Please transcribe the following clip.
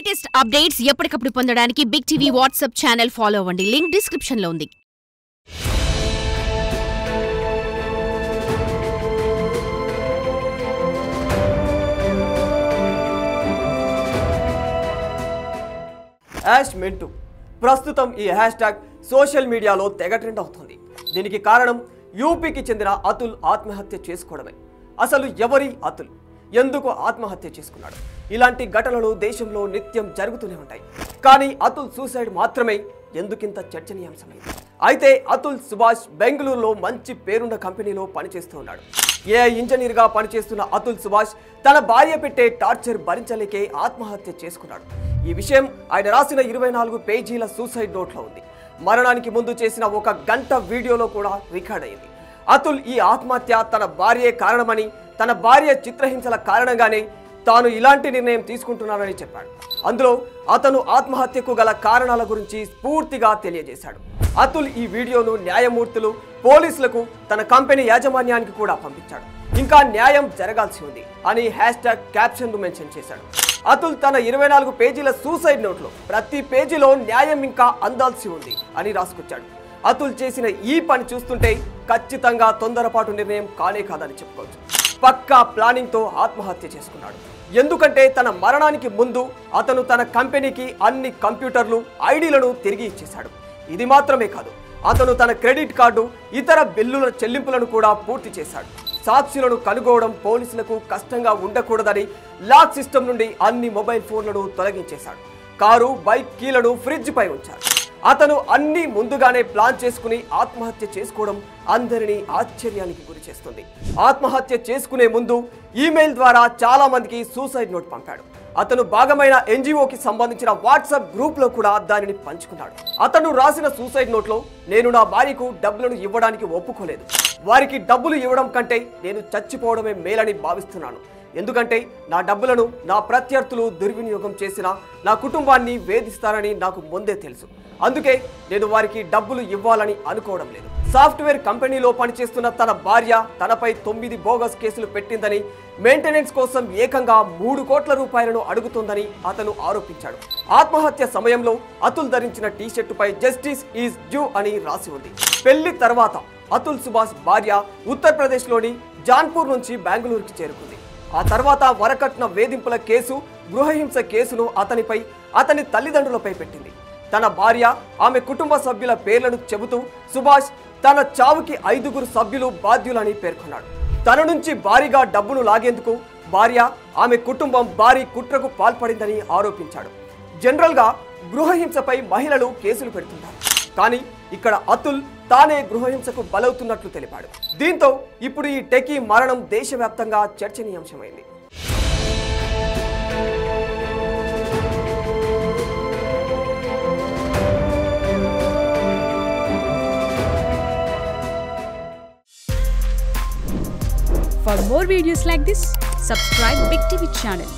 Latest updates ఎప్పటికప్పుడు పొందడానికి big TV WhatsApp channel follow అవ్వండి. లింక్ డిస్క్రిప్షన్ లో ఉంది. #mintu ప్రస్తుతం ఈ హ్యాష్‌ట్యాగ్ సోషల్ మీడియాలో తెగ ట్రెండ్ అవుతుంది. దీనికి కారణం యూపీకి చెందిన అతుల్ ఆత్మహత్య చేసుకోవడమే. అసలు ఎవరి అతుల్, ఎందుకు ఆత్మహత్య చేసుకున్నాడు? ఇలాంటి ఘటనలు దేశంలో నిత్యం జరుగుతూనే ఉంటాయి. కానీ అతుల్ సూసైడ్ మాత్రమే ఎందుకింత చర్చనీయాంశమైంది? అయితే అతుల్ సుభాష్ బెంగళూరులో మంచి పేరున్న కంపెనీలో పనిచేస్తూ ఉన్నాడు. ఏఐ ఇంజనీర్గా పనిచేస్తున్న అతుల్ సుభాష్ తన భార్య పెట్టే టార్చర్ భరించలేకే ఆత్మహత్య చేసుకున్నాడు. ఈ విషయం ఆయన రాసిన 24 పేజీల సూసైడ్ నోట్లో ఉంది. మరణానికి ముందు చేసిన 1 గంట వీడియోలో కూడా రికార్డ్ అయింది. అతుల్ ఈ ఆత్మహత్య తన భార్యే కారణమని, తన భార్య చిత్రహింసల కారణంగానే తాను ఇలాంటి నిర్ణయం తీసుకుంటున్నానని చెప్పాడు. అందులో అతను ఆత్మహత్యకు గల కారణాల గురించి పూర్తిగా తెలియజేశాడు. అతుల్ ఈ వీడియోను న్యాయమూర్తులు, పోలీసులకు, తన కంపెనీ యాజమాన్యానికి కూడా పంపించాడు. ఇంకా న్యాయం జరగాల్సి ఉంది అని హ్యాష్‌ట్యాగ్ క్యాప్షన్ను మెన్షన్ చేశాడు. అతుల్ తన 24 పేజీల సూసైడ్ నోట్లో ప్రతి పేజీలో న్యాయం ఇంకా అందాల్సి ఉంది అని రాసుకొచ్చాడు. అతుల్ చేసిన ఈ పని చూస్తుంటే ఖచ్చితంగా తొందరపాటు నిర్ణయం కానే కాదని చెప్పుకోవచ్చు. పక్కా ప్లానింగ్తో ఆత్మహత్య చేసుకున్నాడు. ఎందుకంటే తన మరణానికి ముందు అతను తన కంపెనీకి అన్ని కంప్యూటర్లు, ఐడీలను తిరిగి ఇచ్చేశాడు. ఇది మాత్రమే కాదు, అతను తన క్రెడిట్ కార్డు, ఇతర బిల్లుల చెల్లింపులను కూడా పూర్తి చేశాడు. సాక్షులను కనుగోవడం పోలీసులకు కష్టంగా ఉండకూడదని లాక్ సిస్టమ్ నుండి అన్ని మొబైల్ ఫోన్లను తొలగించేశాడు. కారు, బైక్ కీలను ఫ్రిడ్జ్ పై ఉంచారు. అతను అన్ని ముందుగానే ప్లాన్ చేసుకుని ఆత్మహత్య చేసుకోవడం అందరినీ ఆశ్చర్యానికి గురి చేస్తుంది. ఆత్మహత్య చేసుకునే ముందు ఈమెయిల్ ద్వారా చాలా మందికి సూసైడ్ నోట్ పంపాడు. అతను భాగమైన ఎన్జిఓకి సంబంధించిన వాట్సాప్ గ్రూప్లో కూడా దానిని పంచుకున్నాడు. అతను రాసిన సూసైడ్ నోట్లో, నేను నా భార్యకు డబ్బులను ఇవ్వడానికి ఒప్పుకోలేదు. వారికి డబ్బులు ఇవ్వడం కంటే నేను చచ్చిపోవడమే మేలని భావిస్తున్నాను. ఎందుకంటే నా డబ్బులను నా ప్రత్యర్థులు దుర్వినియోగం చేసినా నా కుటుంబాన్ని వేధిస్తారని నాకు ముందే తెలుసు. అందుకే నేను వారికి డబ్బులు ఇవ్వాలని అనుకోవడం లేదు. సాఫ్ట్వేర్ కంపెనీలో పనిచేస్తున్న తన భార్య తనపై 9 బోగస్ కేసులు పెట్టిందని, మెయింటెనెన్స్ కోసం ఏకంగా 3 కోట్ల రూపాయలను అడుగుతోందని అతను ఆరోపించాడు. ఆత్మహత్య సమయంలో అతుల్ ధరించిన టీషర్టుపై జస్టిస్ ఈజ్ డ్యూ అని రాసి ఉంది. పెళ్లి తర్వాత అతుల్ సుభాష్ భార్య ఉత్తరప్రదేశ్లోని జాన్పూర్ నుంచి బెంగళూరుకి చేరుకుంది. ఆ తర్వాత వరకట్న వేధింపుల కేసు, గృహహింస కేసును అతనిపై, అతని తల్లిదండ్రులపై పెట్టింది. తన భార్య, ఆమె కుటుంబ సభ్యుల పేర్లను చెబుతూ సుభాష్ తన చావుకి 5గురు సభ్యులు బాధ్యులని పేర్కొన్నాడు. తన నుంచి భారీగా డబ్బును లాగేందుకు భార్య, ఆమె కుటుంబం భారీ కుట్రకు పాల్పడిందని ఆరోపించాడు. జనరల్గా గృహహింసపై మహిళలు కేసులు పెడుతుంటారు. కానీ ఇక్కడ అతుల్ తానే గృహహింసకు బలవుతున్నట్లు తెలిపాడు. దీంతో ఇప్పుడు ఈ టెకీ మరణం దేశవ్యాప్తంగా చర్చనీయాంశమైంది. For more videos like this, subscribe Big TV channel.